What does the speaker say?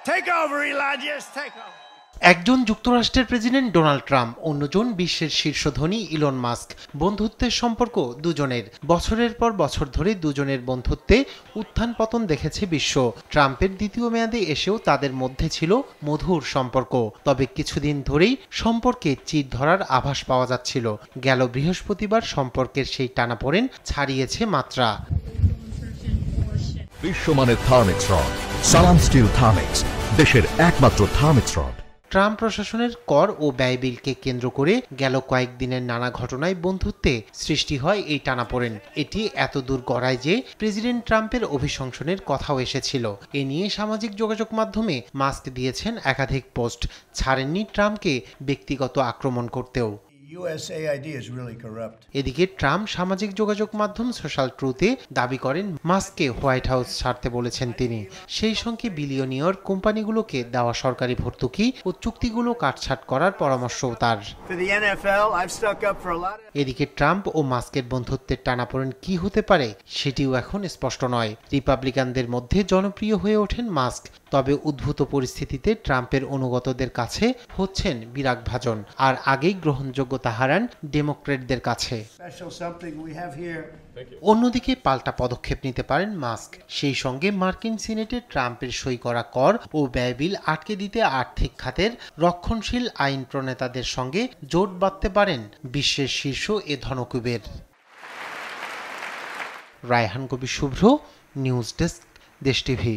Take over, Elijah. Take over. একজন যুক্তরাষ্ট্রের president Donald Trump, অন্যজন বিশ্বের শীর্ষ ধনী ইলন মাস্ক। বন্ধুত্বের সম্পর্ক দুজনের। বছরের পর বছর ধরে দুজনের বন্ধুত্বে উত্থান পতন দেখেছে বিশ্ব। ট্রাম্পের দ্বিতীয় মেয়াদে এসেও তাদের মধ্যে ছিল মধুর সম্পর্ক। তবে কিছুদিন ধরেই সম্পর্কে চির ধরার আভাস পাওয়া যাচ্ছিল। গেল বৃহস্পতিবার সম্পর্কের সেই টানাপোড়েন ছাড়িয়েছে মাত্রা। বিশ্বমানের থার্মিক্স রড, সালাম স্টিল থার্মিক্স, দেশের একমাত্র থার্মিক্স রড। ট্রাম্প প্রশাসনের কর ও ব্যয় বিলকে কেন্দ্র করে গেল কয়েকদিনের নানা ঘটনায় বন্ধুত্বে সৃষ্টি হয় এই টানাপোড়েন। এটি এত দূর গড়ায় যে প্রেসিডেন্ট ট্রাম্পের অভিশংসনের কথাও এসেছিল। এ নিয়ে সামাজিক যোগাযোগ মাধ্যমে মাস্ক দিয়েছেন একাধিক পোস্ট। ছাড়েননি ট্রাম্পকে ব্যক্তিগত আক্রমণ করতেও। USAID is really corrupt. এদিকে ট্রাম্প সামাজিক যোগাযোগ মাধ্যম সোশ্যাল ট্রুথে দাবি করেন মাস্ককে হোয়াইট হাউস ছাড়তে বলেছেন তিনি। সেই সঙ্গে বিলিয়নিয়র কোম্পানিগুলোকে দেওয়া সরকারি ভর্তুকি ও চুক্তিগুলো কাটছাঁট করার পরামর্শও তার। এদিকে ট্রাম্প ও মাস্কের বন্ধুত্বের টানাপোড়েন কি হতে পারে সেটিও এখন স্পষ্ট নয়। রিপাবলিকানদের মধ্যে জনপ্রিয় হয়ে ওঠেন মাস্ক, তবে উদ্ভূত পরিস্থিতিতে ট্রাম্পের অনুগতদের কাছে হচ্ছেন বিরাগভাজন, আর আগেই গ্রহণযোগ্যতা হারান ডেমোক্র্যাটদের কাছে। অন্যদিকে পাল্টা পদক্ষেপ নিতে পারেন মাস্ক। সেই সঙ্গে মার্কিন সিনেটে ট্রাম্পের সই করা কর ও ব্যয় বিল আটকে দিতে আর্থিক খাতের রক্ষণশীল আইন প্রণেতাদের সঙ্গে জোট বাঁধতে পারেন বিশ্বের শীর্ষ এ ধনকুবের। রায়হান কবির শুভ্র, নিউজ ডেস্ক, দেশ টিভি।